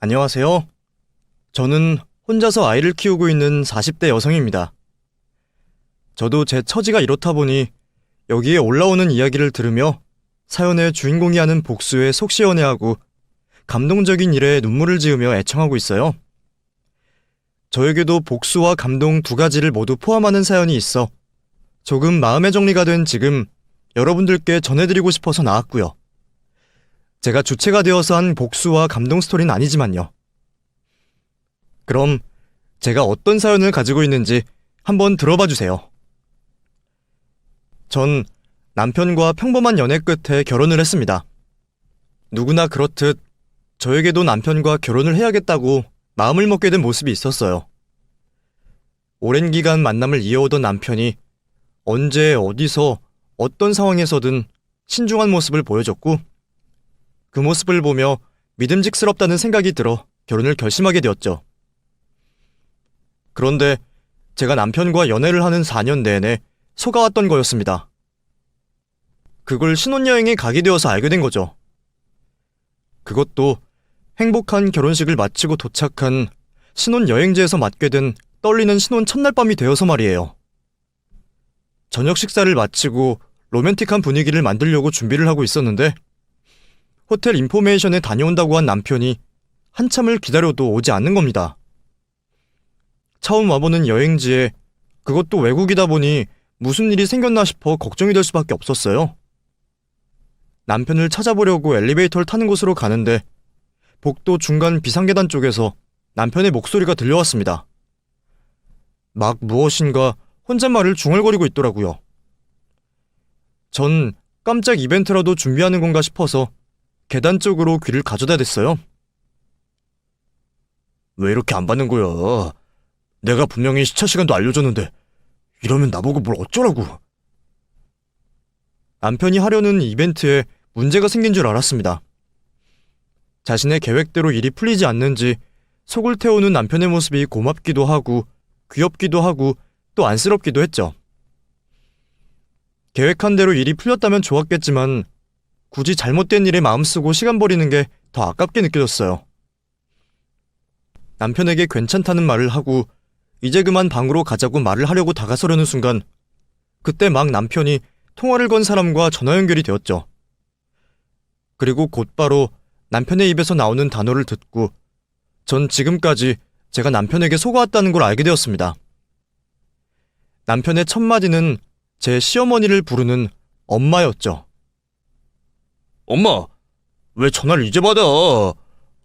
안녕하세요. 저는 혼자서 아이를 키우고 있는 40대 여성입니다. 저도 제 처지가 이렇다 보니 여기에 올라오는 이야기를 들으며 사연의 주인공이 하는 복수에 속 시원해하고 감동적인 일에 눈물을 지으며 애청하고 있어요. 저에게도 복수와 감동 두 가지를 모두 포함하는 사연이 있어 조금 마음의 정리가 된 지금 여러분들께 전해드리고 싶어서 나왔고요. 제가 주체가 되어서 한 복수와 감동 스토리는 아니지만요. 그럼 제가 어떤 사연을 가지고 있는지 한번 들어봐 주세요. 전 남편과 평범한 연애 끝에 결혼을 했습니다. 누구나 그렇듯 저에게도 남편과 결혼을 해야겠다고 마음을 먹게 된 모습이 있었어요. 오랜 기간 만남을 이어오던 남편이 언제 어디서 어떤 상황에서든 신중한 모습을 보여줬고 그 모습을 보며 믿음직스럽다는 생각이 들어 결혼을 결심하게 되었죠. 그런데 제가 남편과 연애를 하는 4년 내내 속아왔던 거였습니다. 그걸 신혼여행에 가게 되어서 알게 된 거죠. 그것도 행복한 결혼식을 마치고 도착한 신혼여행지에서 맞게 된 떨리는 신혼 첫날 밤이 되어서 말이에요. 저녁 식사를 마치고 로맨틱한 분위기를 만들려고 준비를 하고 있었는데 호텔 인포메이션에 다녀온다고 한 남편이 한참을 기다려도 오지 않는 겁니다. 처음 와보는 여행지에 그것도 외국이다 보니 무슨 일이 생겼나 싶어 걱정이 될 수밖에 없었어요. 남편을 찾아보려고 엘리베이터를 타는 곳으로 가는데 복도 중간 비상계단 쪽에서 남편의 목소리가 들려왔습니다. 막 무엇인가 혼잣말을 중얼거리고 있더라고요. 전 깜짝 이벤트라도 준비하는 건가 싶어서 계단 쪽으로 귀를 가져다 댔어요. 왜 이렇게 안 받는 거야? 내가 분명히 시차 시간도 알려줬는데 이러면 나보고 뭘 어쩌라고. 남편이 하려는 이벤트에 문제가 생긴 줄 알았습니다. 자신의 계획대로 일이 풀리지 않는지 속을 태우는 남편의 모습이 고맙기도 하고 귀엽기도 하고 또 안쓰럽기도 했죠. 계획한 대로 일이 풀렸다면 좋았겠지만 굳이 잘못된 일에 마음 쓰고 시간 버리는 게 더 아깝게 느껴졌어요. 남편에게 괜찮다는 말을 하고 이제 그만 방으로 가자고 말을 하려고 다가서려는 순간 그때 막 남편이 통화를 건 사람과 전화 연결이 되었죠. 그리고 곧바로 남편의 입에서 나오는 단어를 듣고 전 지금까지 제가 남편에게 속아왔다는 걸 알게 되었습니다. 남편의 첫 마디는 제 시어머니를 부르는 엄마였죠. 엄마, 왜 전화를 이제 받아?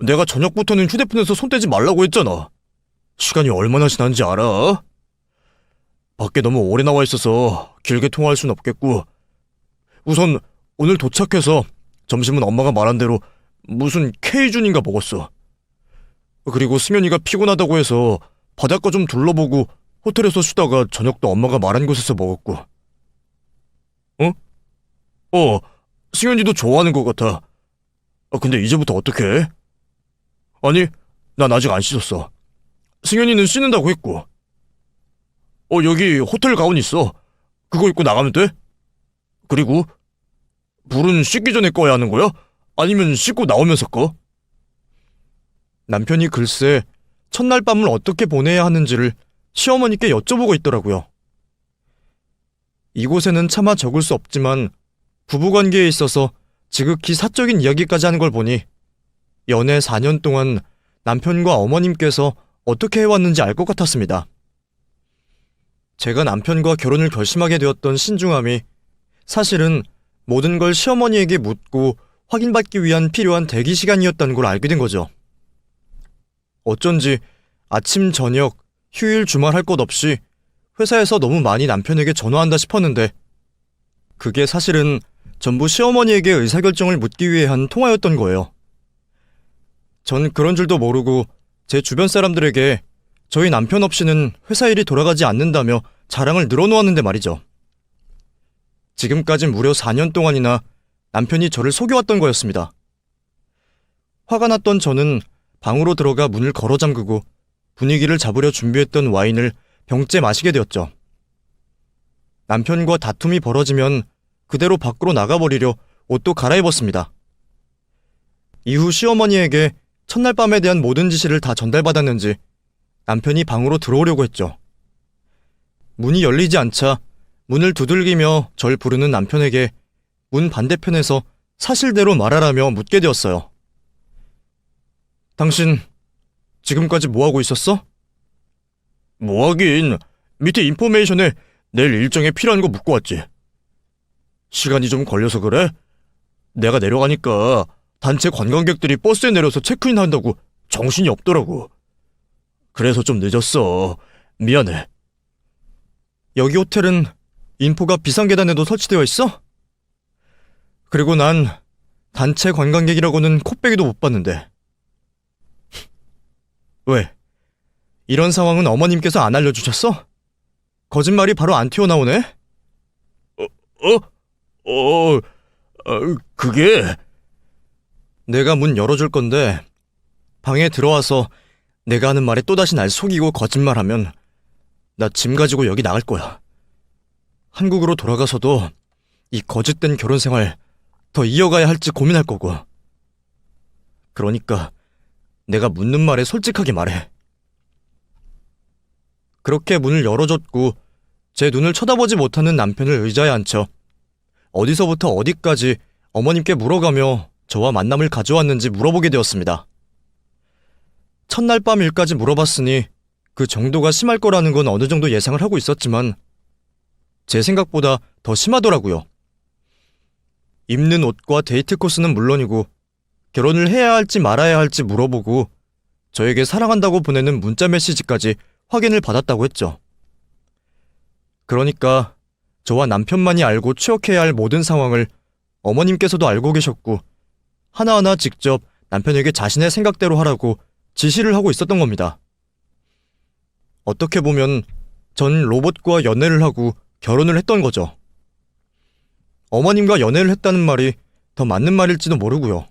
내가 저녁부터는 휴대폰에서 손 떼지 말라고 했잖아. 시간이 얼마나 지난지 알아? 밖에 너무 오래 나와 있어서 길게 통화할 순 없겠고 우선 오늘 도착해서 점심은 엄마가 말한 대로 무슨 K준인가 먹었어. 그리고 승현이가 피곤하다고 해서 바닷가 좀 둘러보고 호텔에서 쉬다가 저녁도 엄마가 말한 곳에서 먹었고. 승현이도 좋아하는 것 같아. 근데 이제부터 어떡해? 아니, 난 아직 안 씻었어. 승현이는 씻는다고 했고. 여기 호텔 가운 있어. 그거 입고 나가면 돼? 그리고 불은 씻기 전에 꺼야 하는 거야? 아니면 씻고 나오면서 꺼? 남편이 글쎄 첫날 밤을 어떻게 보내야 하는지를 시어머니께 여쭤보고 있더라고요. 이곳에는 차마 적을 수 없지만 부부관계에 있어서 지극히 사적인 이야기까지 하는 걸 보니 연애 4년 동안 남편과 어머님께서 어떻게 해왔는지 알 것 같았습니다. 제가 남편과 결혼을 결심하게 되었던 신중함이 사실은 모든 걸 시어머니에게 묻고 확인받기 위한 필요한 대기 시간이었다는 걸 알게 된 거죠. 어쩐지 아침, 저녁, 휴일, 주말 할 것 없이 회사에서 너무 많이 남편에게 전화한다 싶었는데 그게 사실은 전부 시어머니에게 의사결정을 묻기 위해 한 통화였던 거예요. 전 그런 줄도 모르고 제 주변 사람들에게 저희 남편 없이는 회사 일이 돌아가지 않는다며 자랑을 늘어놓았는데 말이죠. 지금까지 무려 4년 동안이나 남편이 저를 속여왔던 거였습니다. 화가 났던 저는 방으로 들어가 문을 걸어 잠그고 분위기를 잡으려 준비했던 와인을 병째 마시게 되었죠. 남편과 다툼이 벌어지면 그대로 밖으로 나가버리려 옷도 갈아입었습니다. 이후 시어머니에게 첫날 밤에 대한 모든 지시를 다 전달받았는지 남편이 방으로 들어오려고 했죠. 문이 열리지 않자 문을 두들기며 절 부르는 남편에게 문 반대편에서 사실대로 말하라며 묻게 되었어요. 당신 지금까지 뭐하고 있었어? 뭐하긴, 밑에 인포메이션에 내일 일정에 필요한 거 묻고 왔지. 시간이 좀 걸려서 그래? 내가 내려가니까 단체 관광객들이 버스에 내려서 체크인 한다고 정신이 없더라고. 그래서 좀 늦었어. 미안해. 여기 호텔은 인포가 비상계단에도 설치되어 있어? 그리고 난 단체 관광객이라고는 콧배기도 못 봤는데. 왜? 이런 상황은 어머님께서 안 알려주셨어? 거짓말이 바로 안 튀어나오네? 그게... 내가 문 열어줄 건데 방에 들어와서 내가 하는 말에 또다시 날 속이고 거짓말하면 나 짐 가지고 여기 나갈 거야. 한국으로 돌아가서도 이 거짓된 결혼 생활 더 이어가야 할지 고민할 거고. 그러니까 내가 묻는 말에 솔직하게 말해. 그렇게 문을 열어줬고 제 눈을 쳐다보지 못하는 남편을 의자에 앉혀 어디서부터 어디까지 어머님께 물어가며 저와 만남을 가져왔는지 물어보게 되었습니다. 첫날 밤 일까지 물어봤으니 그 정도가 심할 거라는 건 어느 정도 예상을 하고 있었지만 제 생각보다 더 심하더라고요. 입는 옷과 데이트 코스는 물론이고 결혼을 해야 할지 말아야 할지 물어보고 저에게 사랑한다고 보내는 문자 메시지까지 확인을 받았다고 했죠. 그러니까 저와 남편만이 알고 추억해야 할 모든 상황을 어머님께서도 알고 계셨고 하나하나 직접 남편에게 자신의 생각대로 하라고 지시를 하고 있었던 겁니다. 어떻게 보면 전 로봇과 연애를 하고 결혼을 했던 거죠. 어머님과 연애를 했다는 말이 더 맞는 말일지도 모르고요.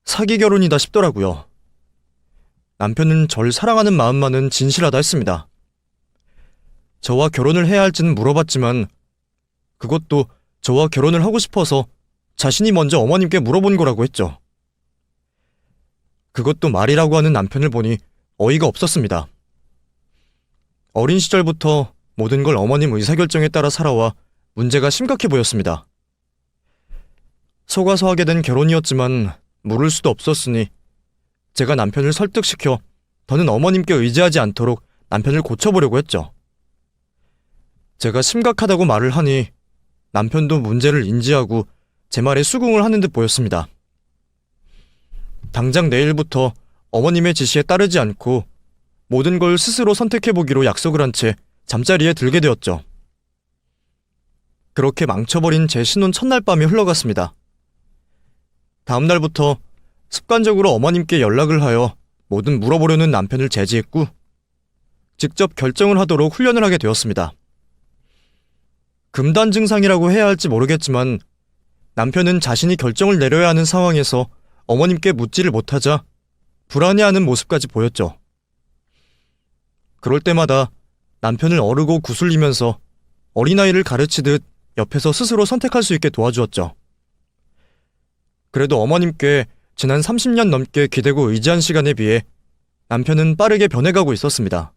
사기 결혼이다 싶더라고요. 남편은 절 사랑하는 마음만은 진실하다 했습니다. 저와 결혼을 해야 할지는 물어봤지만 그것도 저와 결혼을 하고 싶어서 자신이 먼저 어머님께 물어본 거라고 했죠. 그것도 말이라고 하는 남편을 보니 어이가 없었습니다. 어린 시절부터 모든 걸 어머님 의사결정에 따라 살아와 문제가 심각해 보였습니다. 속아서 하게 된 결혼이었지만 물을 수도 없었으니 제가 남편을 설득시켜 더는 어머님께 의지하지 않도록 남편을 고쳐보려고 했죠. 제가 심각하다고 말을 하니 남편도 문제를 인지하고 제 말에 수긍을 하는 듯 보였습니다. 당장 내일부터 어머님의 지시에 따르지 않고 모든 걸 스스로 선택해보기로 약속을 한 채 잠자리에 들게 되었죠. 그렇게 망쳐버린 제 신혼 첫날 밤이 흘러갔습니다. 다음 날부터 습관적으로 어머님께 연락을 하여 뭐든 물어보려는 남편을 제지했고 직접 결정을 하도록 훈련을 하게 되었습니다. 금단 증상이라고 해야 할지 모르겠지만 남편은 자신이 결정을 내려야 하는 상황에서 어머님께 묻지를 못하자 불안해하는 모습까지 보였죠. 그럴 때마다 남편을 어르고 구슬리면서 어린아이를 가르치듯 옆에서 스스로 선택할 수 있게 도와주었죠. 그래도 어머님께 지난 30년 넘게 기대고 의지한 시간에 비해 남편은 빠르게 변해가고 있었습니다.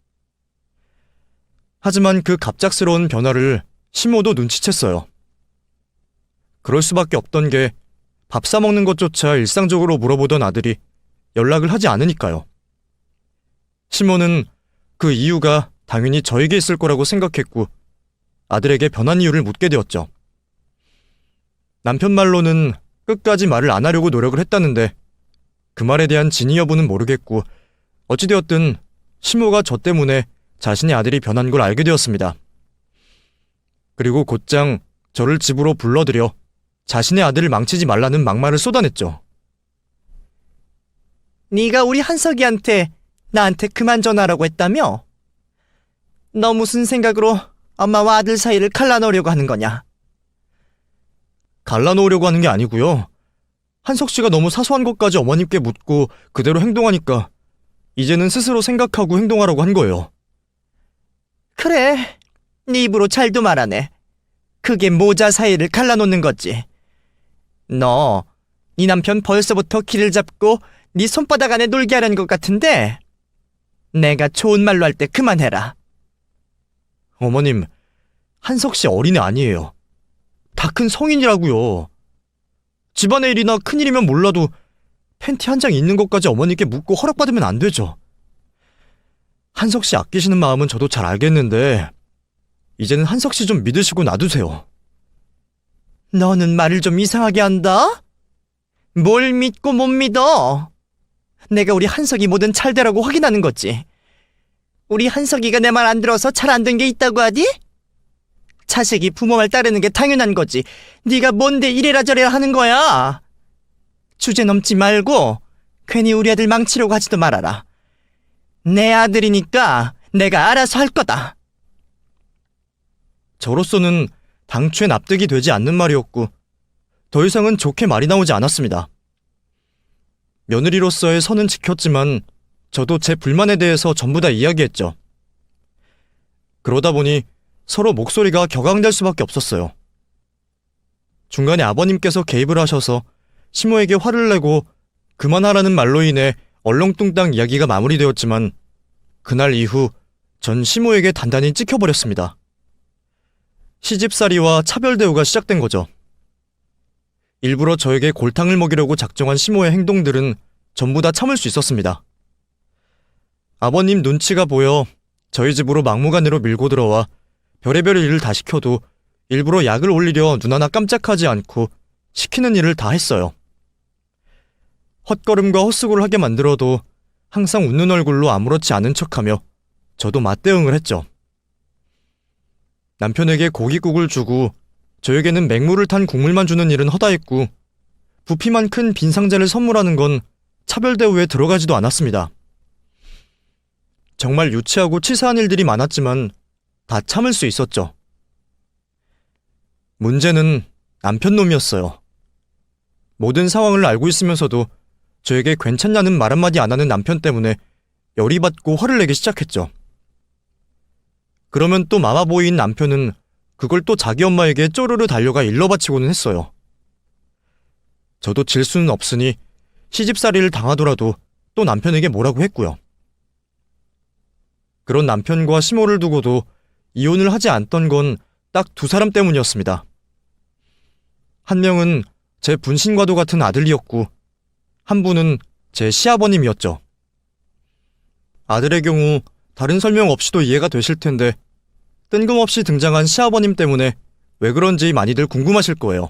하지만 그 갑작스러운 변화를 시모도 눈치챘어요. 그럴 수밖에 없던 게 밥 사먹는 것조차 일상적으로 물어보던 아들이 연락을 하지 않으니까요. 시모는 그 이유가 당연히 저에게 있을 거라고 생각했고 아들에게 변한 이유를 묻게 되었죠. 남편 말로는 끝까지 말을 안 하려고 노력을 했다는데 그 말에 대한 진위 여부는 모르겠고 어찌되었든 시모가 저 때문에 자신의 아들이 변한 걸 알게 되었습니다. 그리고 곧장 저를 집으로 불러들여 자신의 아들을 망치지 말라는 막말을 쏟아냈죠. 네가 우리 한석이한테 나한테 그만 전화라고 했다며? 너 무슨 생각으로 엄마와 아들 사이를 갈라놓으려고 하는 거냐? 갈라놓으려고 하는 게 아니고요. 한석 씨가 너무 사소한 것까지 어머님께 묻고 그대로 행동하니까 이제는 스스로 생각하고 행동하라고 한 거예요. 그래, 네 입으로 잘도 말하네. 그게 모자 사이를 갈라놓는 거지. 너, 네 남편 벌써부터 길을 잡고 네 손바닥 안에 놀게 하려는 것 같은데 내가 좋은 말로 할 때 그만해라. 어머님, 한석 씨 어린애 아니에요. 다 큰 성인이라고요. 집안의 일이나 큰일이면 몰라도 팬티 한 장 있는 것까지 어머니께 묻고 허락받으면 안 되죠. 한석 씨 아끼시는 마음은 저도 잘 알겠는데 이제는 한석 씨 좀 믿으시고 놔두세요. 너는 말을 좀 이상하게 한다? 뭘 믿고 못 믿어? 내가 우리 한석이 뭐든 잘 되라고 확인하는 거지. 우리 한석이가 내 말 안 들어서 잘 안 된 게 있다고 하디? 자식이 부모 말 따르는 게 당연한 거지. 네가 뭔데 이래라 저래라 하는 거야? 주제 넘지 말고 괜히 우리 아들 망치려고 하지도 말아라. 내 아들이니까 내가 알아서 할 거다. 저로서는 당초에 납득이 되지 않는 말이었고 더 이상은 좋게 말이 나오지 않았습니다. 며느리로서의 선은 지켰지만 저도 제 불만에 대해서 전부 다 이야기했죠. 그러다 보니 서로 목소리가 격앙될 수밖에 없었어요. 중간에 아버님께서 개입을 하셔서 시모에게 화를 내고 그만하라는 말로 인해 얼렁뚱땅 이야기가 마무리되었지만 그날 이후 전 시모에게 단단히 찍혀버렸습니다. 시집살이와 차별 대우가 시작된 거죠. 일부러 저에게 골탕을 먹이려고 작정한 시모의 행동들은 전부 다 참을 수 있었습니다. 아버님 눈치가 보여 저희 집으로 막무가내로 밀고 들어와 별의별 일을 다 시켜도 일부러 약을 올리려 눈 하나 깜짝하지 않고 시키는 일을 다 했어요. 헛걸음과 헛수고를 하게 만들어도 항상 웃는 얼굴로 아무렇지 않은 척하며 저도 맞대응을 했죠. 남편에게 고깃국을 주고 저에게는 맹물을 탄 국물만 주는 일은 허다했고 부피만 큰 빈 상자를 선물하는 건 차별 대우에 들어가지도 않았습니다. 정말 유치하고 치사한 일들이 많았지만 다 참을 수 있었죠. 문제는 남편 놈이었어요. 모든 상황을 알고 있으면서도 저에게 괜찮냐는 말 한마디 안 하는 남편 때문에 열이 받고 화를 내기 시작했죠. 그러면 또 마마보이인 남편은 그걸 또 자기 엄마에게 쪼르르 달려가 일러바치고는 했어요. 저도 질 수는 없으니 시집살이를 당하더라도 또 남편에게 뭐라고 했고요. 그런 남편과 시모를 두고도 이혼을 하지 않던 건 딱 두 사람 때문이었습니다. 한 명은 제 분신과도 같은 아들이었고 한 분은 제 시아버님이었죠. 아들의 경우 다른 설명 없이도 이해가 되실 텐데 뜬금없이 등장한 시아버님 때문에 왜 그런지 많이들 궁금하실 거예요.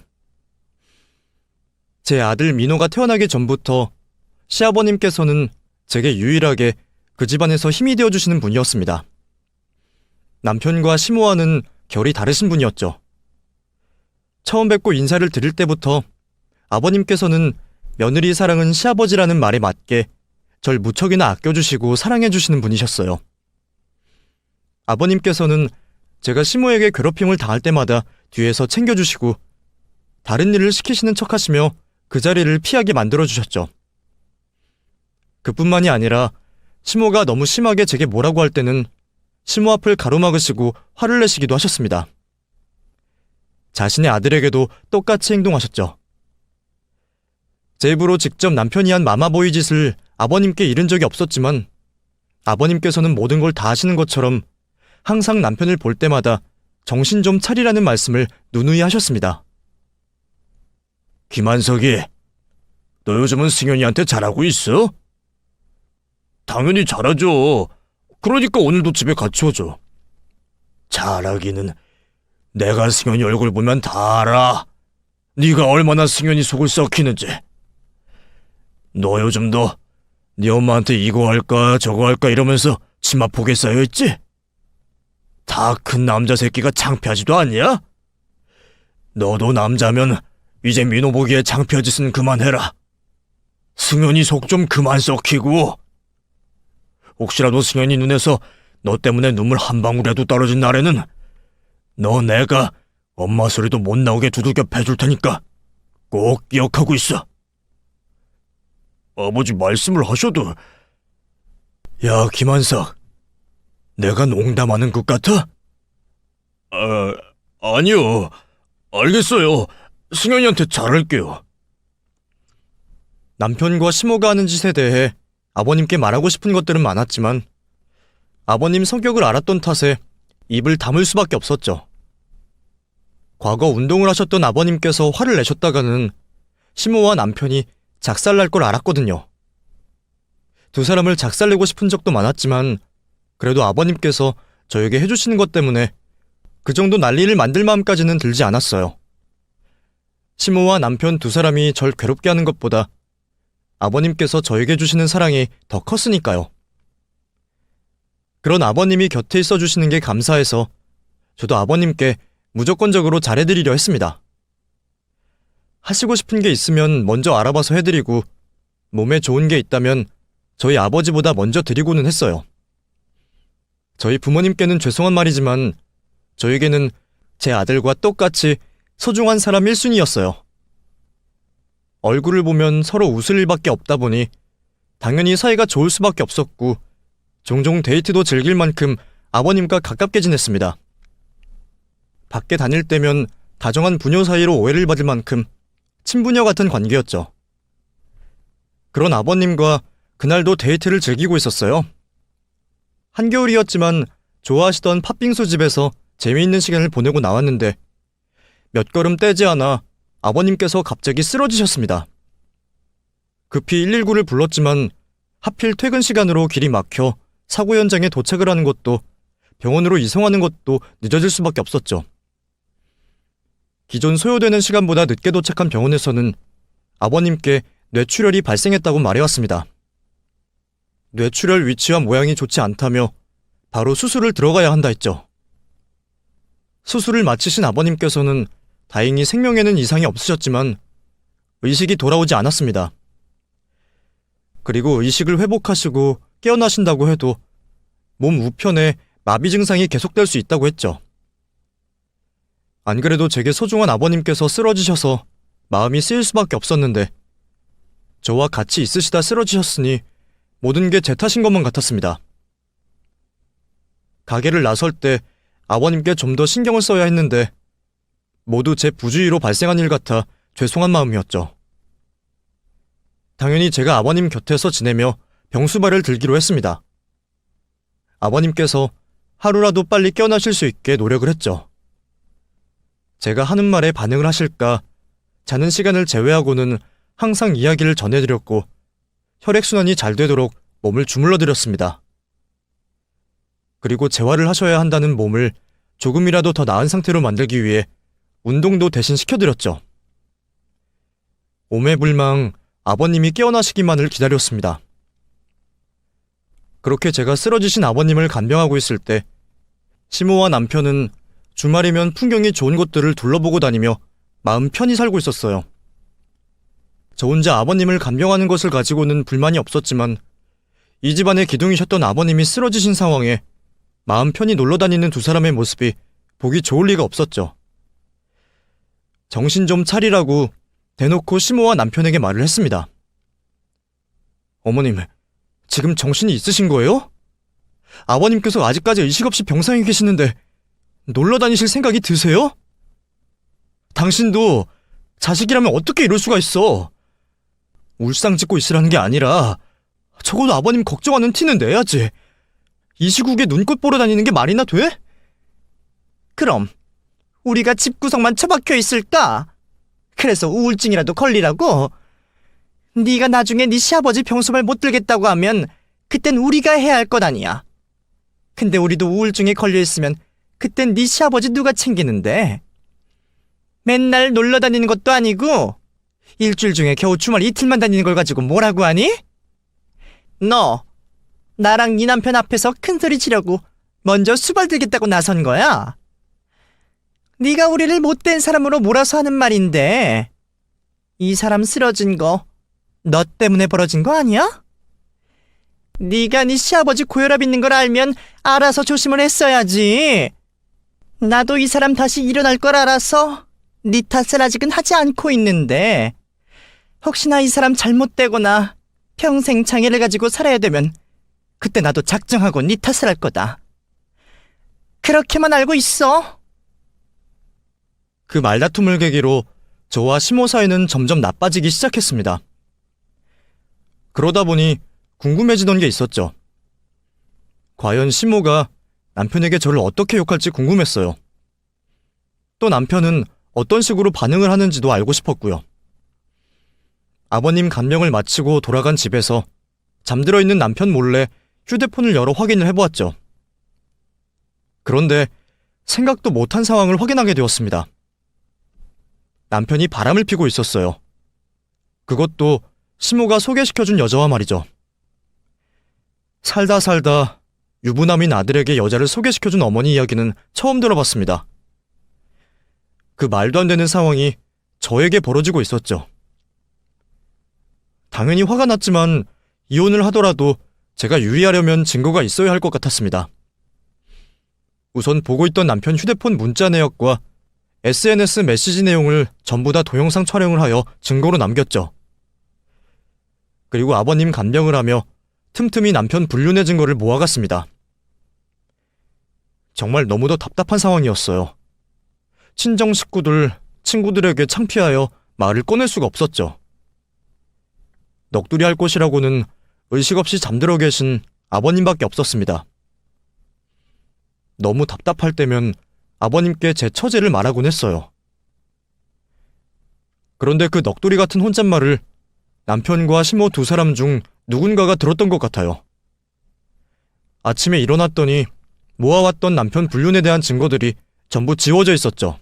제 아들 민호가 태어나기 전부터 시아버님께서는 제게 유일하게 그 집안에서 힘이 되어주시는 분이었습니다. 남편과 시모와는 결이 다르신 분이었죠. 처음 뵙고 인사를 드릴 때부터 아버님께서는 며느리 사랑은 시아버지라는 말에 맞게 절 무척이나 아껴주시고 사랑해주시는 분이셨어요. 아버님께서는 제가 시모에게 괴롭힘을 당할 때마다 뒤에서 챙겨주시고 다른 일을 시키시는 척하시며 그 자리를 피하게 만들어주셨죠. 그뿐만이 아니라 시모가 너무 심하게 제게 뭐라고 할 때는 시모 앞을 가로막으시고 화를 내시기도 하셨습니다. 자신의 아들에게도 똑같이 행동하셨죠. 제 입으로 직접 남편이 한 마마보이 짓을 아버님께 이른 적이 없었지만 아버님께서는 모든 걸 다 아시는 것처럼 항상 남편을 볼 때마다 정신 좀 차리라는 말씀을 누누이 하셨습니다. 김한석이, 너 요즘은 승현이한테 잘하고 있어? 당연히 잘하죠. 그러니까 오늘도 집에 같이 오죠. 잘하기는 내가 승현이 얼굴 보면 다 알아. 네가 얼마나 승현이 속을 썩히는지. 너 요즘도 네 엄마한테 이거 할까 저거 할까 이러면서 치마 폭에 쌓여있지? 다 큰 남자 새끼가 창피하지도 않냐? 너도 남자면 이제 민호 보기에 창피한 짓은 그만해라. 승현이 속 좀 그만 썩히고. 혹시라도 승현이 눈에서 너 때문에 눈물 한 방울이라도 떨어진 날에는 너 내가 엄마 소리도 못 나오게 두들겨 패줄 테니까 꼭 기억하고 있어. 아버지 말씀을 하셔도. 야, 김한석, 내가 농담하는 것 같아? 아니요. 알겠어요. 승현이한테 잘할게요. 남편과 시모가 하는 짓에 대해 아버님께 말하고 싶은 것들은 많았지만 아버님 성격을 알았던 탓에 입을 다물 수밖에 없었죠. 과거 운동을 하셨던 아버님께서 화를 내셨다가는 시모와 남편이 작살날 걸 알았거든요. 두 사람을 작살내고 싶은 적도 많았지만 그래도 아버님께서 저에게 해주시는 것 때문에 그 정도 난리를 만들 마음까지는 들지 않았어요. 시모와 남편 두 사람이 절 괴롭게 하는 것보다 아버님께서 저에게 주시는 사랑이 더 컸으니까요. 그런 아버님이 곁에 있어 주시는 게 감사해서 저도 아버님께 무조건적으로 잘해드리려 했습니다. 하시고 싶은 게 있으면 먼저 알아봐서 해드리고 몸에 좋은 게 있다면 저희 아버지보다 먼저 드리고는 했어요. 저희 부모님께는 죄송한 말이지만 저에게는 제 아들과 똑같이 소중한 사람 1순위였어요. 얼굴을 보면 서로 웃을 일밖에 없다 보니 당연히 사이가 좋을 수밖에 없었고 종종 데이트도 즐길 만큼 아버님과 가깝게 지냈습니다. 밖에 다닐 때면 다정한 부녀 사이로 오해를 받을 만큼 친부녀 같은 관계였죠. 그런 아버님과 그날도 데이트를 즐기고 있었어요. 한겨울이었지만 좋아하시던 팥빙수 집에서 재미있는 시간을 보내고 나왔는데 몇 걸음 떼지 않아 아버님께서 갑자기 쓰러지셨습니다. 급히 119를 불렀지만 하필 퇴근 시간으로 길이 막혀 사고 현장에 도착을 하는 것도 병원으로 이송하는 것도 늦어질 수밖에 없었죠. 기존 소요되는 시간보다 늦게 도착한 병원에서는 아버님께 뇌출혈이 발생했다고 말해왔습니다. 뇌출혈 위치와 모양이 좋지 않다며 바로 수술을 들어가야 한다 했죠. 수술을 마치신 아버님께서는 다행히 생명에는 이상이 없으셨지만 의식이 돌아오지 않았습니다. 그리고 의식을 회복하시고 깨어나신다고 해도 몸 우편에 마비 증상이 계속될 수 있다고 했죠. 안 그래도 제게 소중한 아버님께서 쓰러지셔서 마음이 쓰일 수밖에 없었는데 저와 같이 있으시다 쓰러지셨으니 모든 게 제 탓인 것만 같았습니다. 가게를 나설 때 아버님께 좀 더 신경을 써야 했는데 모두 제 부주의로 발생한 일 같아 죄송한 마음이었죠. 당연히 제가 아버님 곁에서 지내며 병수발을 들기로 했습니다. 아버님께서 하루라도 빨리 깨어나실 수 있게 노력을 했죠. 제가 하는 말에 반응을 하실까 자는 시간을 제외하고는 항상 이야기를 전해드렸고 혈액순환이 잘 되도록 몸을 주물러 드렸습니다. 그리고 재활을 하셔야 한다는 몸을 조금이라도 더 나은 상태로 만들기 위해 운동도 대신 시켜드렸죠. 오매불망 아버님이 깨어나시기만을 기다렸습니다. 그렇게 제가 쓰러지신 아버님을 간병하고 있을 때 시모와 남편은 주말이면 풍경이 좋은 곳들을 둘러보고 다니며 마음 편히 살고 있었어요. 저 혼자 아버님을 간병하는 것을 가지고는 불만이 없었지만 이 집안의 기둥이셨던 아버님이 쓰러지신 상황에 마음 편히 놀러 다니는 두 사람의 모습이 보기 좋을 리가 없었죠. 정신 좀 차리라고 대놓고 시모와 남편에게 말을 했습니다. 어머님, 지금 정신이 있으신 거예요? 아버님께서 아직까지 의식 없이 병상에 계시는데 놀러 다니실 생각이 드세요? 당신도 자식이라면 어떻게 이럴 수가 있어? 울상 짓고 있으라는 게 아니라 적어도 아버님 걱정하는 티는 내야지. 이 시국에 눈꽃 보러 다니는 게 말이나 돼? 그럼 우리가 집구석만 처박혀 있을까? 그래서 우울증이라도 걸리라고? 네가 나중에 네 시아버지 병수발 못 들겠다고 하면 그땐 우리가 해야 할 것 아니야. 근데 우리도 우울증에 걸려 있으면 그땐 네 시아버지 누가 챙기는데? 맨날 놀러 다니는 것도 아니고 일주일 중에 겨우 주말 이틀만 다니는 걸 가지고 뭐라고 하니? 너 나랑 네 남편 앞에서 큰소리 치려고 먼저 수발 들겠다고 나선 거야? 네가 우리를 못된 사람으로 몰아서 하는 말인데 이 사람 쓰러진 거 너 때문에 벌어진 거 아니야? 네가 네 시아버지 고혈압 있는 걸 알면 알아서 조심을 했어야지. 나도 이 사람 다시 일어날 걸 알아서 네 탓을 아직은 하지 않고 있는데 혹시나 이 사람 잘못되거나 평생 장애를 가지고 살아야 되면 그때 나도 작정하고 네 탓을 할 거다. 그렇게만 알고 있어. 그 말다툼을 계기로 저와 시모 사이는 점점 나빠지기 시작했습니다. 그러다 보니 궁금해지던 게 있었죠. 과연 시모가 남편에게 저를 어떻게 욕할지 궁금했어요. 또 남편은 어떤 식으로 반응을 하는지도 알고 싶었고요. 아버님 간병을 마치고 돌아간 집에서 잠들어 있는 남편 몰래 휴대폰을 열어 확인을 해보았죠. 그런데 생각도 못한 상황을 확인하게 되었습니다. 남편이 바람을 피고 있었어요. 그것도 시모가 소개시켜준 여자와 말이죠. 살다 살다 유부남인 아들에게 여자를 소개시켜준 어머니 이야기는 처음 들어봤습니다. 그 말도 안 되는 상황이 저에게 벌어지고 있었죠. 당연히 화가 났지만 이혼을 하더라도 제가 유리하려면 증거가 있어야 할 것 같았습니다. 우선 보고 있던 남편 휴대폰 문자 내역과 SNS 메시지 내용을 전부 다 동영상 촬영을 하여 증거로 남겼죠. 그리고 아버님 간병을 하며 틈틈이 남편 불륜의 증거를 모아갔습니다. 정말 너무도 답답한 상황이었어요. 친정 식구들, 친구들에게 창피하여 말을 꺼낼 수가 없었죠. 넋두리 할 곳이라고는 의식 없이 잠들어 계신 아버님밖에 없었습니다. 너무 답답할 때면 아버님께 제 처제를 말하곤 했어요. 그런데 그 넋두리 같은 혼잣말을 남편과 시모 두 사람 중 누군가가 들었던 것 같아요. 아침에 일어났더니 모아왔던 남편 불륜에 대한 증거들이 전부 지워져 있었죠.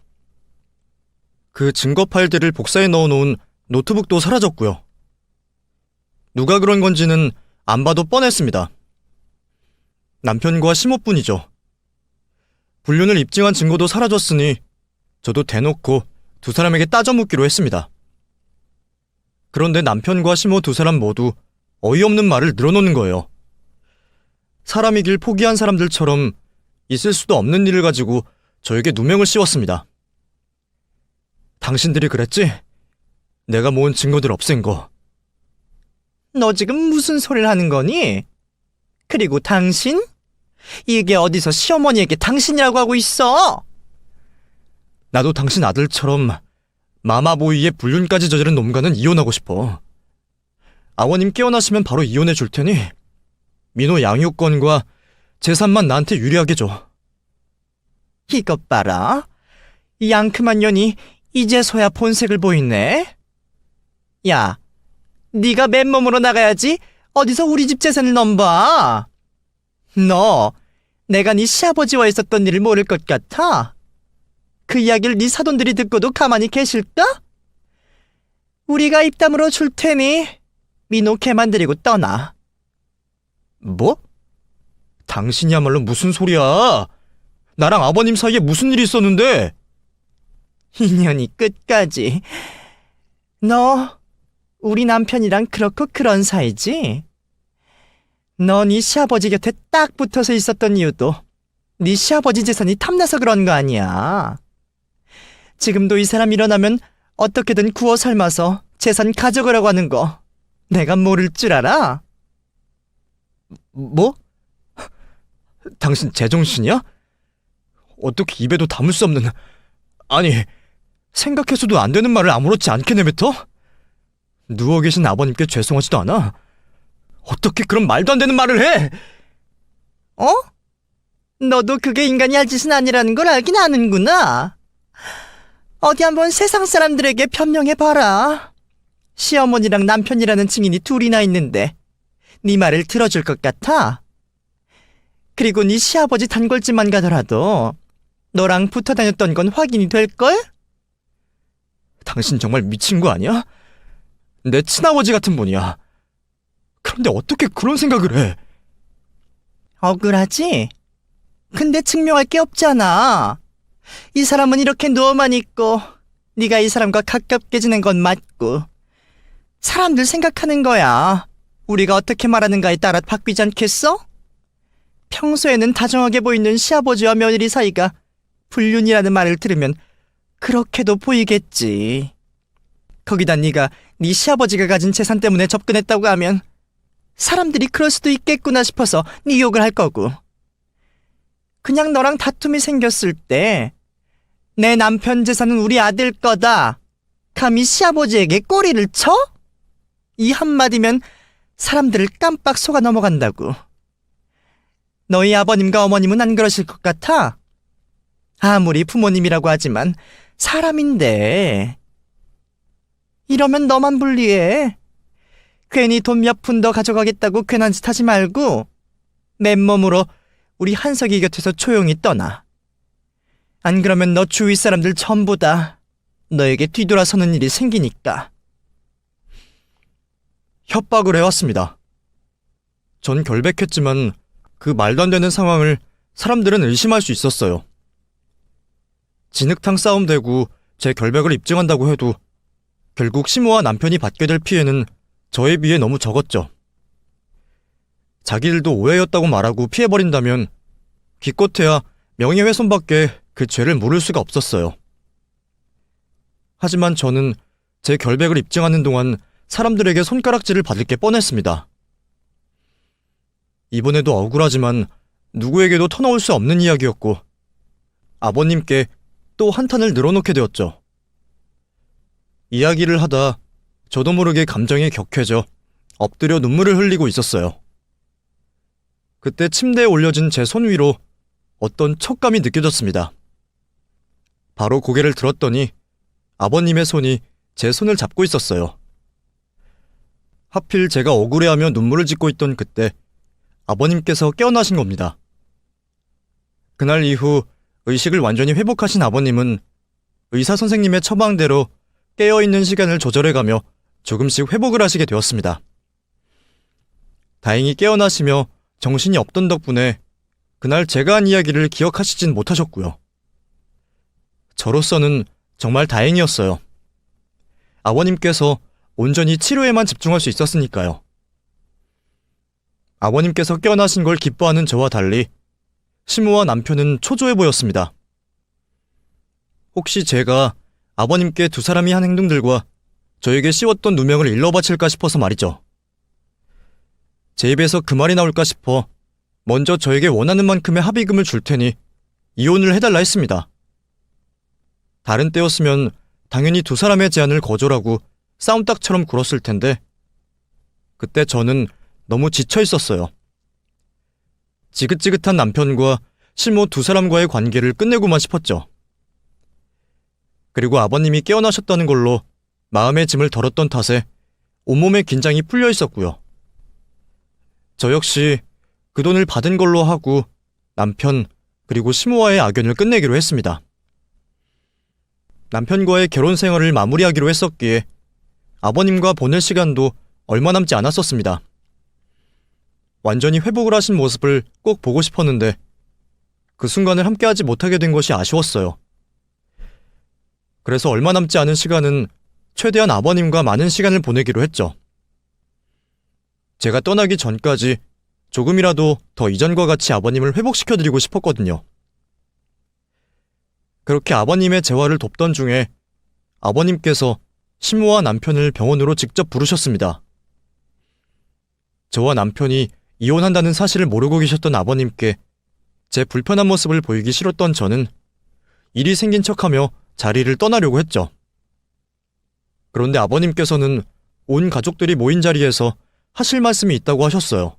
그 증거 파일들을 복사해 넣어놓은 노트북도 사라졌고요. 누가 그런 건지는 안 봐도 뻔했습니다. 남편과 시모뿐이죠. 불륜을 입증한 증거도 사라졌으니 저도 대놓고 두 사람에게 따져 묻기로 했습니다. 그런데 남편과 시모 두 사람 모두 어이없는 말을 늘어놓는 거예요. 사람이길 포기한 사람들처럼 있을 수도 없는 일을 가지고 저에게 누명을 씌웠습니다. 당신들이 그랬지? 내가 모은 증거들 없앤 거. 너 지금 무슨 소리를 하는 거니? 그리고 당신? 이게 어디서 시어머니에게 당신이라고 하고 있어? 나도 당신 아들처럼 마마보이의 불륜까지 저지른 놈과는 이혼하고 싶어. 아버님 깨어나시면 바로 이혼해 줄 테니 민호 양육권과 재산만 나한테 유리하게 줘. 이것 봐라. 이 앙큼한 년이 이제서야 본색을 보이네. 야, 네가 맨몸으로 나가야지 어디서 우리 집 재산을 넘봐. 너 내가 네 시아버지와 있었던 일을 모를 것 같아? 그 이야기를 네 사돈들이 듣고도 가만히 계실까? 우리가 입 다물어 줄 테니 민호 걔만 데리고 떠나. 뭐? 당신이야말로 무슨 소리야? 나랑 아버님 사이에 무슨 일이 있었는데? 인연이 끝까지. 너 우리 남편이랑 그렇고 그런 사이지? 너 네 시아버지 곁에 딱 붙어서 있었던 이유도 네 시아버지 재산이 탐나서 그런 거 아니야. 지금도 이 사람 일어나면 어떻게든 구워 삶아서 재산 가져가려고 하는 거 내가 모를 줄 알아? 뭐? 당신 제정신이야? 어떻게 입에도 담을 수 없는... 아니, 생각해서도 안 되는 말을 아무렇지 않게 내뱉어? 누워 계신 아버님께 죄송하지도 않아? 어떻게 그런 말도 안 되는 말을 해? 어? 너도 그게 인간이 할 짓은 아니라는 걸 알긴 아는구나. 어디 한번 세상 사람들에게 변명해봐라. 시어머니랑 남편이라는 증인이 둘이나 있는데 네 말을 들어줄 것 같아? 그리고 네 시아버지 단골집만 가더라도 너랑 붙어 다녔던 건 확인이 될걸? 당신 정말 미친 거 아니야? 내 친아버지 같은 분이야. 그런데 어떻게 그런 생각을 해? 억울하지? 근데 증명할 게 없잖아. 이 사람은 이렇게 누워만 있고 네가 이 사람과 가깝게 지낸 건 맞고 사람들 생각하는 거야. 우리가 어떻게 말하는가에 따라 바뀌지 않겠어? 평소에는 다정하게 보이는 시아버지와 며느리 사이가 불륜이라는 말을 들으면 그렇게도 보이겠지. 거기다 네가 네 시아버지가 가진 재산 때문에 접근했다고 하면 사람들이 그럴 수도 있겠구나 싶어서 네 욕을 할 거고. 그냥 너랑 다툼이 생겼을 때 내 남편 재산은 우리 아들 거다 감히 시아버지에게 꼬리를 쳐? 이 한마디면 사람들을 깜빡 속아 넘어간다고. 너희 아버님과 어머님은 안 그러실 것 같아? 아무리 부모님이라고 하지만 사람인데. 이러면 너만 불리해. 괜히 돈 몇 푼 더 가져가겠다고 괜한 짓 하지 말고 맨몸으로 우리 한석이 곁에서 조용히 떠나. 안 그러면 너 주위 사람들 전부 다 너에게 뒤돌아서는 일이 생기니까. 협박을 해왔습니다. 전 결백했지만 그 말도 안 되는 상황을 사람들은 의심할 수 있었어요. 진흙탕 싸움 되고 제 결백을 입증한다고 해도 결국 시모와 남편이 받게 될 피해는 저에 비해 너무 적었죠. 자기들도 오해였다고 말하고 피해버린다면 기껏해야 명예훼손밖에 그 죄를 물을 수가 없었어요. 하지만 저는 제 결백을 입증하는 동안 사람들에게 손가락질을 받을 게 뻔했습니다. 이번에도 억울하지만 누구에게도 터놓을 수 없는 이야기였고 아버님께 또 한탄을 늘어놓게 되었죠. 이야기를 하다 저도 모르게 감정이 격해져 엎드려 눈물을 흘리고 있었어요. 그때 침대에 올려진 제 손 위로 어떤 촉감이 느껴졌습니다. 바로 고개를 들었더니 아버님의 손이 제 손을 잡고 있었어요. 하필 제가 억울해하며 눈물을 짓고 있던 그때 아버님께서 깨어나신 겁니다. 그날 이후 의식을 완전히 회복하신 아버님은 의사 선생님의 처방대로 깨어있는 시간을 조절해가며 조금씩 회복을 하시게 되었습니다. 다행히 깨어나시며 정신이 없던 덕분에 그날 제가 한 이야기를 기억하시진 못하셨고요. 저로서는 정말 다행이었어요. 아버님께서 온전히 치료에만 집중할 수 있었으니까요. 아버님께서 깨어나신 걸 기뻐하는 저와 달리 시모와 남편은 초조해 보였습니다. 혹시 제가 아버님께 두 사람이 한 행동들과 저에게 씌웠던 누명을 일러바칠까 싶어서 말이죠. 제 입에서 그 말이 나올까 싶어 먼저 저에게 원하는 만큼의 합의금을 줄 테니 이혼을 해달라 했습니다. 다른 때였으면 당연히 두 사람의 제안을 거절하고 싸움닭처럼 굴었을 텐데 그때 저는 너무 지쳐 있었어요. 지긋지긋한 남편과 시모 두 사람과의 관계를 끝내고만 싶었죠. 그리고 아버님이 깨어나셨다는 걸로 마음의 짐을 덜었던 탓에 온몸의 긴장이 풀려 있었고요. 저 역시 그 돈을 받은 걸로 하고 남편 그리고 시모와의 악연을 끝내기로 했습니다. 남편과의 결혼 생활을 마무리하기로 했었기에 아버님과 보낼 시간도 얼마 남지 않았었습니다. 완전히 회복을 하신 모습을 꼭 보고 싶었는데 그 순간을 함께하지 못하게 된 것이 아쉬웠어요. 그래서 얼마 남지 않은 시간은 최대한 아버님과 많은 시간을 보내기로 했죠. 제가 떠나기 전까지 조금이라도 더 이전과 같이 아버님을 회복시켜드리고 싶었거든요. 그렇게 아버님의 재활을 돕던 중에 아버님께서 시모와 남편을 병원으로 직접 부르셨습니다. 저와 남편이 이혼한다는 사실을 모르고 계셨던 아버님께 제 불편한 모습을 보이기 싫었던 저는 일이 생긴 척하며 자리를 떠나려고 했죠. 그런데 아버님께서는 온 가족들이 모인 자리에서 하실 말씀이 있다고 하셨어요.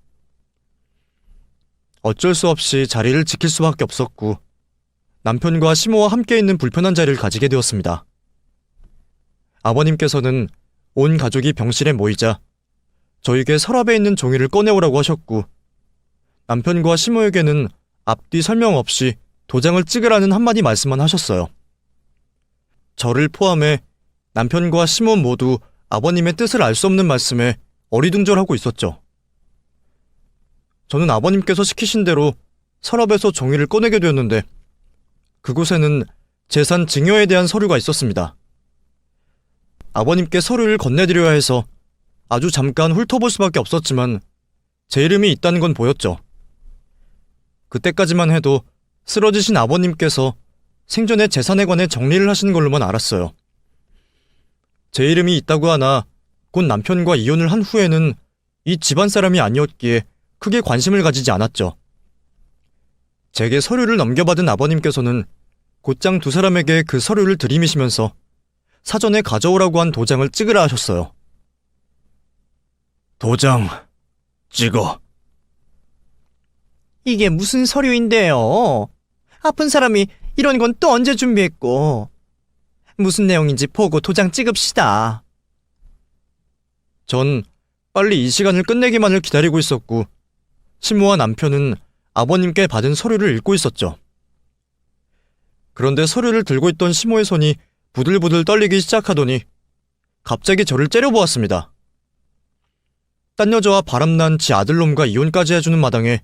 어쩔 수 없이 자리를 지킬 수밖에 없었고 남편과 시모와 함께 있는 불편한 자리를 가지게 되었습니다. 아버님께서는 온 가족이 병실에 모이자 저에게 서랍에 있는 종이를 꺼내오라고 하셨고 남편과 시모에게는 앞뒤 설명 없이 도장을 찍으라는 한마디 말씀만 하셨어요. 저를 포함해 남편과 시모 모두 아버님의 뜻을 알 수 없는 말씀에 어리둥절하고 있었죠. 저는 아버님께서 시키신 대로 서랍에서 종이를 꺼내게 되었는데 그곳에는 재산 증여에 대한 서류가 있었습니다. 아버님께 서류를 건네드려야 해서 아주 잠깐 훑어볼 수밖에 없었지만 제 이름이 있다는 건 보였죠. 그때까지만 해도 쓰러지신 아버님께서 생전에 재산에 관해 정리를 하시는 걸로만 알았어요. 제 이름이 있다고 하나 곧 남편과 이혼을 한 후에는 이 집안 사람이 아니었기에 크게 관심을 가지지 않았죠. 제게 서류를 넘겨받은 아버님께서는 곧장 두 사람에게 그 서류를 들이미시면서 사전에 가져오라고 한 도장을 찍으라 하셨어요. 도장 찍어. 이게 무슨 서류인데요? 아픈 사람이 이런 건 또 언제 준비했고. 무슨 내용인지 보고 도장 찍읍시다. 전 빨리 이 시간을 끝내기만을 기다리고 있었고 신모와 남편은 아버님께 받은 서류를 읽고 있었죠. 그런데 서류를 들고 있던 시모의 손이 부들부들 떨리기 시작하더니 갑자기 저를 째려보았습니다. 딴 여자와 바람난 지 아들놈과 이혼까지 해주는 마당에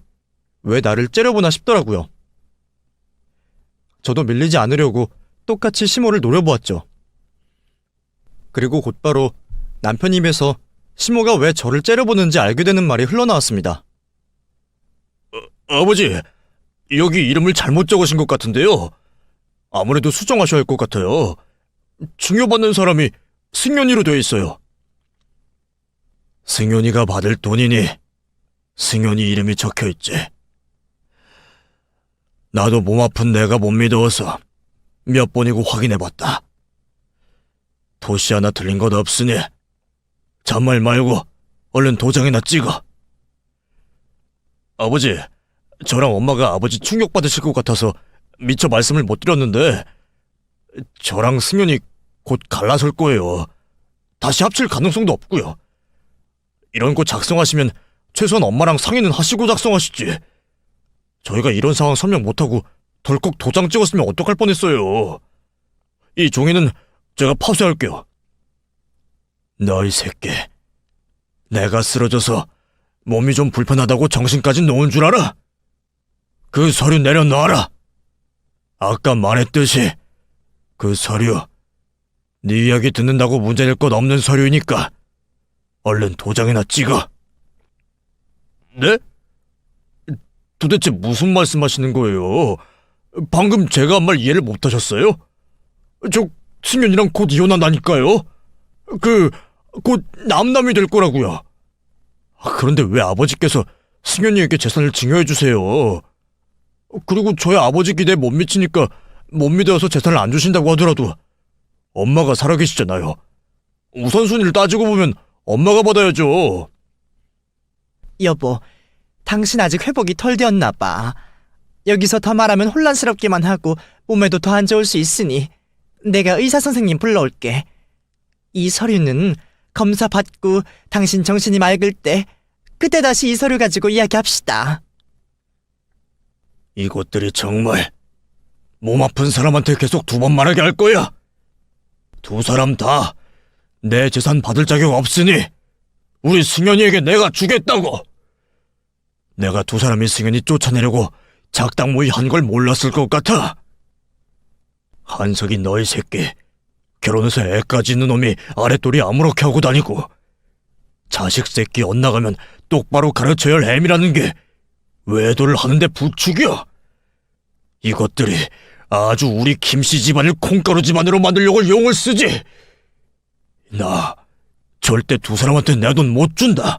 왜 나를 째려보나 싶더라고요. 저도 밀리지 않으려고 똑같이 시모를 노려보았죠. 그리고 곧바로 남편 입에서 시모가 왜 저를 째려보는지 알게 되는 말이 흘러나왔습니다. 아버지, 여기 이름을 잘못 적으신 것 같은데요. 아무래도 수정하셔야 할 것 같아요. 증여받는 사람이 승연이로 되어 있어요. 승연이가 받을 돈이니 승연이 이름이 적혀있지. 나도 몸 아픈 내가 못 믿어서 몇 번이고 확인해봤다. 토시 하나 틀린 것 없으니 잔말 말고 얼른 도장이나 찍어. 아버지, 저랑 엄마가 아버지 충격받으실 것 같아서 미처 말씀을 못 드렸는데 저랑 승연이 곧 갈라설 거예요. 다시 합칠 가능성도 없고요. 이런 거 작성하시면 최소한 엄마랑 상의는 하시고 작성하시지. 저희가 이런 상황 설명 못하고 덜컥 도장 찍었으면 어떡할 뻔했어요. 이 종이는 제가 파쇄할게요. 너 이 새끼, 내가 쓰러져서 몸이 좀 불편하다고 정신까지 놓은 줄 알아? 그 서류 내려놔라. 아까 말했듯이 그 서류 네 이야기 듣는다고 문제될 것 없는 서류이니까 얼른 도장이나 찍어. 네? 도대체 무슨 말씀하시는 거예요? 방금 제가 한 말 이해를 못하셨어요? 저 승연이랑 곧 이혼한다니까요? 곧 남남이 될 거라고요. 그런데 왜 아버지께서 승연이에게 재산을 증여해주세요? 그리고 저희 아버지 기대에 못 미치니까 못 믿어서 재산을 안 주신다고 하더라도 엄마가 살아계시잖아요. 우선순위를 따지고 보면 엄마가 받아야죠. 여보, 당신 아직 회복이 덜 되었나 봐. 여기서 더 말하면 혼란스럽기만 하고 몸에도 더 안 좋을 수 있으니 내가 의사 선생님 불러올게. 이 서류는 검사 받고 당신 정신이 맑을 때 그때 다시 이 서류 가지고 이야기합시다. 이것들이 정말 몸 아픈 사람한테 계속 두 번 말하게 할 거야. 두 사람 다 내 재산 받을 자격 없으니 우리 승연이에게 내가 주겠다고. 내가 두 사람이 승연이 쫓아내려고 작당 모의 한 걸 몰랐을 것 같아. 한석이 너희 새끼 결혼해서 애까지 있는 놈이 아랫돌이 아무렇게 하고 다니고 자식 새끼 엇나가면 똑바로 가르쳐야 할 애미라는 게 외도를 하는데 부축이야. 이것들이 아주 우리 김씨 집안을 콩가루 집안으로 만들려고 용을 쓰지. 나 절대 두 사람한테 내 돈 못 준다.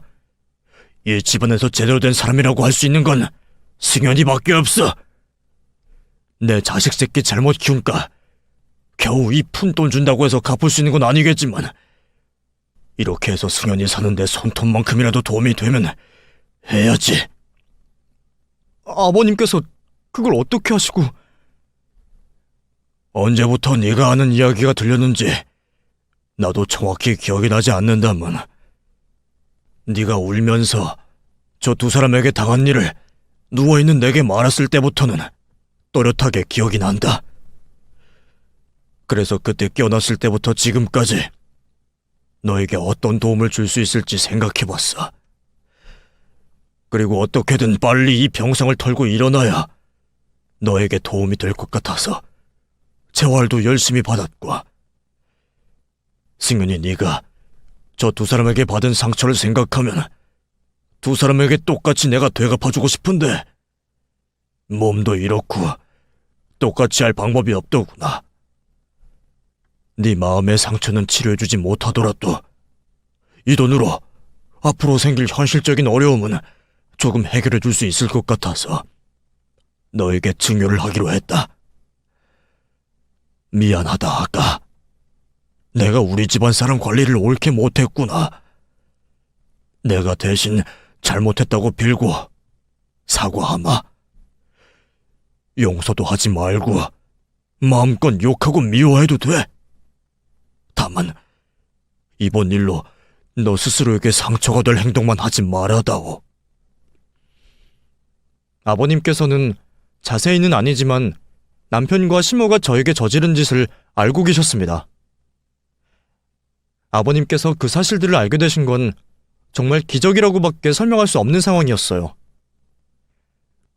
이 집안에서 제대로 된 사람이라고 할 수 있는 건 승연이밖에 없어. 내 자식 새끼 잘못 키우니까 겨우 이 푼돈 준다고 해서 갚을 수 있는 건 아니겠지만 이렇게 해서 승연이 사는데 손톱만큼이라도 도움이 되면 해야지. 아버님께서 그걸 어떻게 하시고... 언제부터 네가 아는 이야기가 들렸는지 나도 정확히 기억이 나지 않는다만 네가 울면서 저 두 사람에게 당한 일을 누워있는 내게 말했을 때부터는 또렷하게 기억이 난다. 그래서 그때 깨어났을 때부터 지금까지 너에게 어떤 도움을 줄 수 있을지 생각해봤어. 그리고 어떻게든 빨리 이 병상을 털고 일어나야 너에게 도움이 될 것 같아서 재활도 열심히 받았고. 승윤이 네가 저 두 사람에게 받은 상처를 생각하면 두 사람에게 똑같이 내가 되갚아주고 싶은데 몸도 이렇고 똑같이 할 방법이 없더구나. 네 마음의 상처는 치료해주지 못하더라도 이 돈으로 앞으로 생길 현실적인 어려움은 조금 해결해줄 수 있을 것 같아서 너에게 증여를 하기로 했다. 미안하다, 아까. 내가 우리 집안 사람 관리를 옳게 못했구나. 내가 대신 잘못했다고 빌고 사과하마. 용서도 하지 말고 마음껏 욕하고 미워해도 돼. 다만 이번 일로 너 스스로에게 상처가 될 행동만 하지 말아다오. 아버님께서는 자세히는 아니지만 남편과 시모가 저에게 저지른 짓을 알고 계셨습니다. 아버님께서 그 사실들을 알게 되신 건 정말 기적이라고밖에 설명할 수 없는 상황이었어요.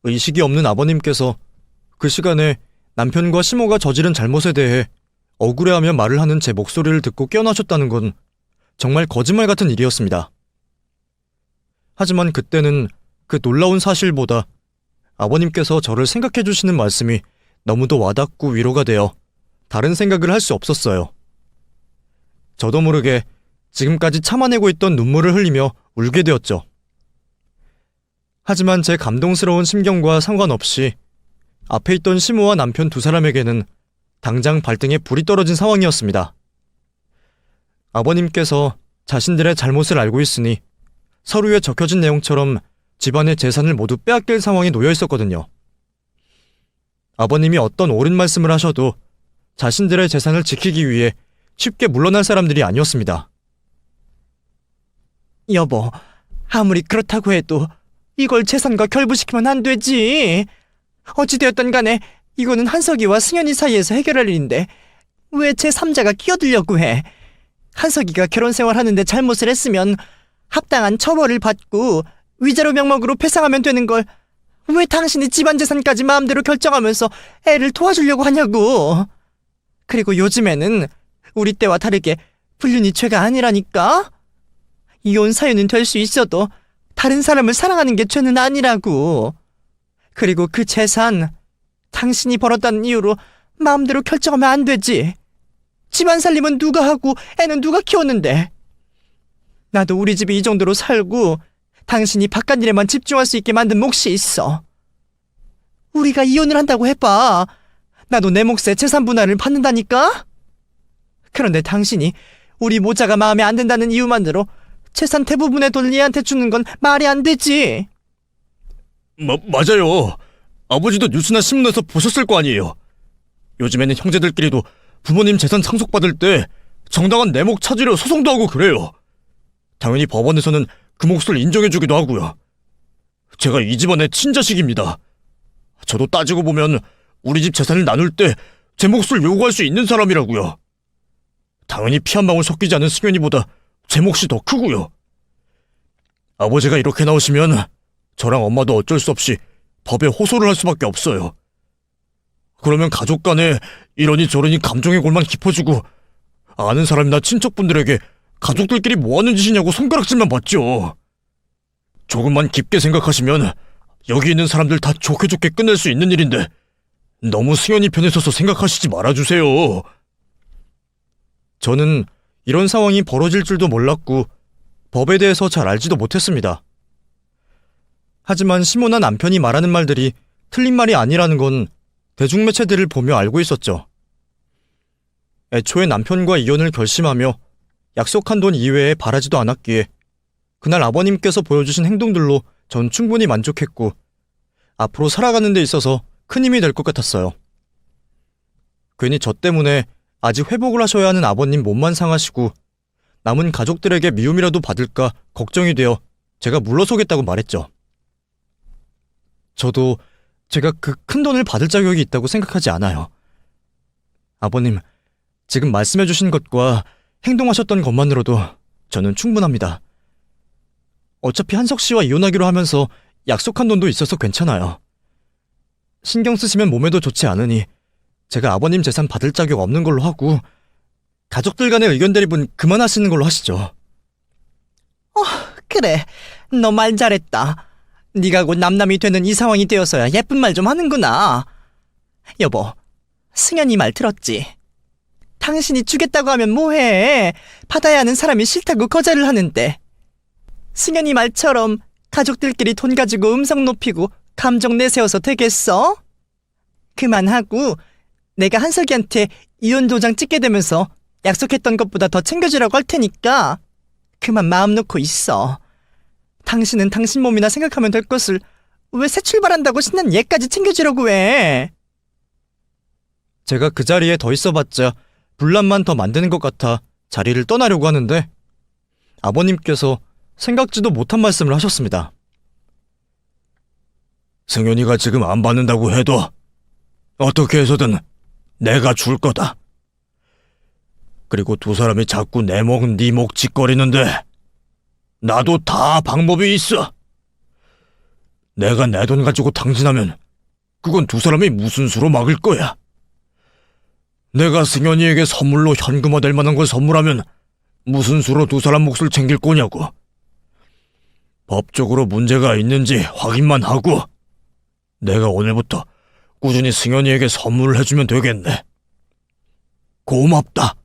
의식이 없는 아버님께서 그 시간에 남편과 시모가 저지른 잘못에 대해 억울해하며 말을 하는 제 목소리를 듣고 깨어나셨다는 건 정말 거짓말 같은 일이었습니다. 하지만 그때는 그 놀라운 사실보다 아버님께서 저를 생각해 주시는 말씀이 너무도 와닿고 위로가 되어 다른 생각을 할 수 없었어요. 저도 모르게 지금까지 참아내고 있던 눈물을 흘리며 울게 되었죠. 하지만 제 감동스러운 심경과 상관없이 앞에 있던 시모와 남편 두 사람에게는 당장 발등에 불이 떨어진 상황이었습니다. 아버님께서 자신들의 잘못을 알고 있으니 서류에 적혀진 내용처럼 집안의 재산을 모두 빼앗길 상황에 놓여 있었거든요. 아버님이 어떤 옳은 말씀을 하셔도 자신들의 재산을 지키기 위해 쉽게 물러날 사람들이 아니었습니다. 여보, 아무리 그렇다고 해도 이걸 재산과 결부시키면 안 되지. 어찌되었든 간에 이거는 한석이와 승현이 사이에서 해결할 일인데 왜 제3자가 끼어들려고 해? 한석이가 결혼 생활하는데 잘못을 했으면 합당한 처벌을 받고 위자료 명목으로 배상하면 되는 걸 왜 당신이 집안 재산까지 마음대로 결정하면서 애를 도와주려고 하냐고. 그리고 요즘에는 우리 때와 다르게 불륜이 죄가 아니라니까? 이혼 사유는 될 수 있어도 다른 사람을 사랑하는 게 죄는 아니라고. 그리고 그 재산 당신이 벌었다는 이유로 마음대로 결정하면 안 되지. 집안 살림은 누가 하고 애는 누가 키웠는데. 나도 우리 집이 이 정도로 살고 당신이 바깥 일에만 집중할 수 있게 만든 몫이 있어. 우리가 이혼을 한다고 해봐. 나도 내 몫의 재산 분할을 받는다니까? 그런데 당신이 우리 모자가 마음에 안 든다는 이유만으로 재산 대부분의 돈을 얘한테 주는 건 말이 안 되지. 맞아요. 아버지도 뉴스나 신문에서 보셨을 거 아니에요. 요즘에는 형제들끼리도 부모님 재산 상속받을 때 정당한 내목 찾으려 소송도 하고 그래요. 당연히 법원에서는 그 몫을 인정해주기도 하고요. 제가 이 집안의 친자식입니다. 저도 따지고 보면 우리 집 재산을 나눌 때 제 몫을 요구할 수 있는 사람이라고요. 당연히 피 한 방울 섞이지 않은 승현이보다 제 몫이 더 크고요. 아버지가 이렇게 나오시면 저랑 엄마도 어쩔 수 없이 법에 호소를 할 수밖에 없어요. 그러면 가족 간에 이러니 저러니 감정의 골만 깊어지고 아는 사람이나 친척분들에게 가족들끼리 뭐하는 짓이냐고 손가락질만 받죠. 조금만 깊게 생각하시면 여기 있는 사람들 다 좋게 좋게 끝낼 수 있는 일인데 너무 승현이 편에 서서 생각하시지 말아주세요. 저는 이런 상황이 벌어질 줄도 몰랐고 법에 대해서 잘 알지도 못했습니다. 하지만 시모나 남편이 말하는 말들이 틀린 말이 아니라는 건 대중매체들을 보며 알고 있었죠. 애초에 남편과 이혼을 결심하며 약속한 돈 이외에 바라지도 않았기에 그날 아버님께서 보여주신 행동들로 전 충분히 만족했고 앞으로 살아가는 데 있어서 큰 힘이 될 것 같았어요. 괜히 저 때문에 아직 회복을 하셔야 하는 아버님 몸만 상하시고 남은 가족들에게 미움이라도 받을까 걱정이 되어 제가 물러서겠다고 말했죠. 저도 제가 그 큰 돈을 받을 자격이 있다고 생각하지 않아요. 아버님, 지금 말씀해주신 것과 행동하셨던 것만으로도 저는 충분합니다. 어차피 한석 씨와 이혼하기로 하면서 약속한 돈도 있어서 괜찮아요. 신경 쓰시면 몸에도 좋지 않으니 제가 아버님 재산 받을 자격 없는 걸로 하고 가족들 간의 의견 대립은 그만하시는 걸로 하시죠. 그래, 너 말 잘했다. 네가 곧 남남이 되는 이 상황이 되어서야 예쁜 말 좀 하는구나. 여보, 승현이 말 들었지? 당신이 주겠다고 하면 뭐해? 받아야 하는 사람이 싫다고 거절을 하는데. 승현이 말처럼 가족들끼리 돈 가지고 음성 높이고 감정 내세워서 되겠어? 그만하고 내가 한석이한테 이혼 도장 찍게 되면서 약속했던 것보다 더 챙겨주라고 할 테니까 그만 마음 놓고 있어. 당신은 당신 몸이나 생각하면 될 것을 왜 새 출발한다고 신난 얘까지 챙겨주려고 해? 제가 그 자리에 더 있어봤자 분란만 더 만드는 것 같아 자리를 떠나려고 하는데 아버님께서 생각지도 못한 말씀을 하셨습니다. 승현이가 지금 안 받는다고 해도 어떻게 해서든 내가 줄 거다. 그리고 두 사람이 자꾸 내 목, 네 목 짓거리는데 나도 다 방법이 있어. 내가 내 돈 가지고 당진하면 그건 두 사람이 무슨 수로 막을 거야. 내가 승현이에게 선물로 현금화될 만한 걸 선물하면 무슨 수로 두 사람 몫을 챙길 거냐고. 법적으로 문제가 있는지 확인만 하고 내가 오늘부터 꾸준히 승현이에게 선물을 해주면 되겠네. 고맙다.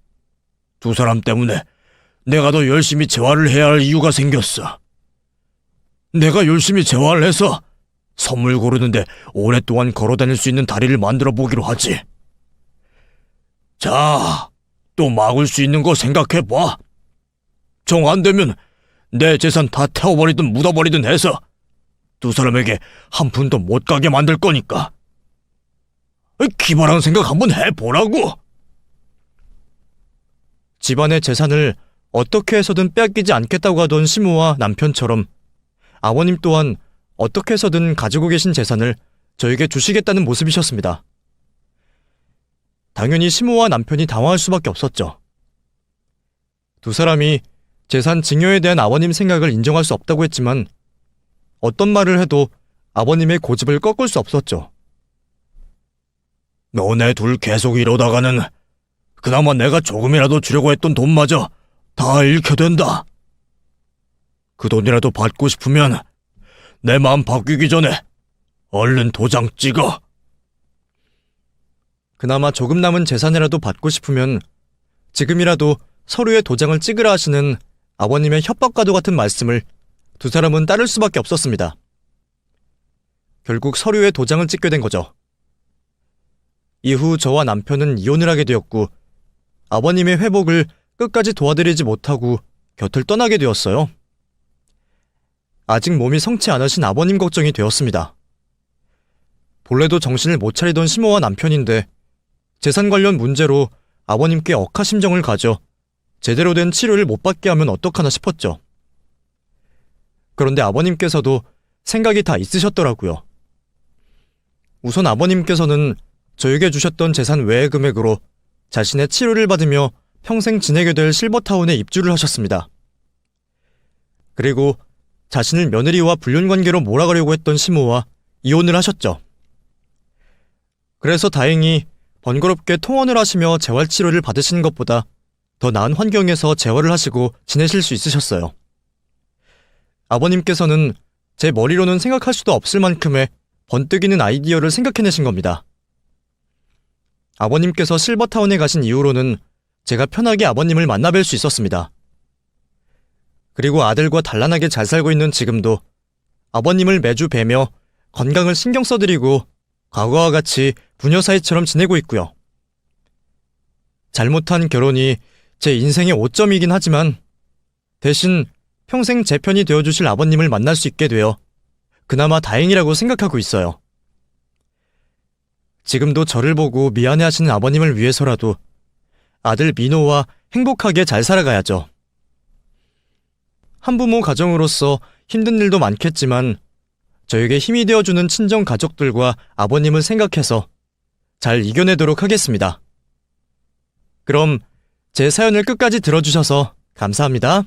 두 사람 때문에 내가 더 열심히 재활을 해야 할 이유가 생겼어. 내가 열심히 재활을 해서 선물 고르는데 오랫동안 걸어다닐 수 있는 다리를 만들어 보기로 하지. 자, 또 막을 수 있는 거 생각해봐. 정 안 되면 내 재산 다 태워버리든 묻어버리든 해서 두 사람에게 한 푼도 못 가게 만들 거니까. 기발한 생각 한번 해보라고. 집안의 재산을 어떻게 해서든 빼앗기지 않겠다고 하던 시모와 남편처럼 아버님 또한 어떻게 해서든 가지고 계신 재산을 저에게 주시겠다는 모습이셨습니다. 당연히 시모와 남편이 당황할 수밖에 없었죠. 두 사람이 재산 증여에 대한 아버님 생각을 인정할 수 없다고 했지만 어떤 말을 해도 아버님의 고집을 꺾을 수 없었죠. 너네 둘 계속 이러다가는 그나마 내가 조금이라도 주려고 했던 돈마저 다 잃게 된다. 그 돈이라도 받고 싶으면 내 마음 바뀌기 전에 얼른 도장 찍어. 그나마 조금 남은 재산이라도 받고 싶으면 지금이라도 서류에 도장을 찍으라 하시는 아버님의 협박과도 같은 말씀을 두 사람은 따를 수밖에 없었습니다. 결국 서류에 도장을 찍게 된 거죠. 이후 저와 남편은 이혼을 하게 되었고 아버님의 회복을 끝까지 도와드리지 못하고 곁을 떠나게 되었어요. 아직 몸이 성치 않으신 아버님 걱정이 되었습니다. 본래도 정신을 못 차리던 시모와 남편인데 재산 관련 문제로 아버님께 억하심정을 가져 제대로 된 치료를 못 받게 하면 어떡하나 싶었죠. 그런데 아버님께서도 생각이 다 있으셨더라고요. 우선 아버님께서는 저에게 주셨던 재산 외의 금액으로 자신의 치료를 받으며 평생 지내게 될 실버타운에 입주를 하셨습니다. 그리고 자신을 며느리와 불륜관계로 몰아가려고 했던 시모와 이혼을 하셨죠. 그래서 다행히 번거롭게 통원을 하시며 재활치료를 받으시는 것보다 더 나은 환경에서 재활을 하시고 지내실 수 있으셨어요. 아버님께서는 제 머리로는 생각할 수도 없을 만큼의 번뜩이는 아이디어를 생각해내신 겁니다. 아버님께서 실버타운에 가신 이후로는 제가 편하게 아버님을 만나뵐 수 있었습니다. 그리고 아들과 단란하게 잘 살고 있는 지금도 아버님을 매주 뵈며 건강을 신경 써드리고 과거와 같이 부녀 사이처럼 지내고 있고요. 잘못한 결혼이 제 인생의 오점이긴 하지만 대신 평생 제 편이 되어주실 아버님을 만날 수 있게 되어 그나마 다행이라고 생각하고 있어요. 지금도 저를 보고 미안해하시는 아버님을 위해서라도 아들 민호와 행복하게 잘 살아가야죠. 한부모 가정으로서 힘든 일도 많겠지만 저에게 힘이 되어주는 친정 가족들과 아버님을 생각해서 잘 이겨내도록 하겠습니다. 그럼 제 사연을 끝까지 들어주셔서 감사합니다.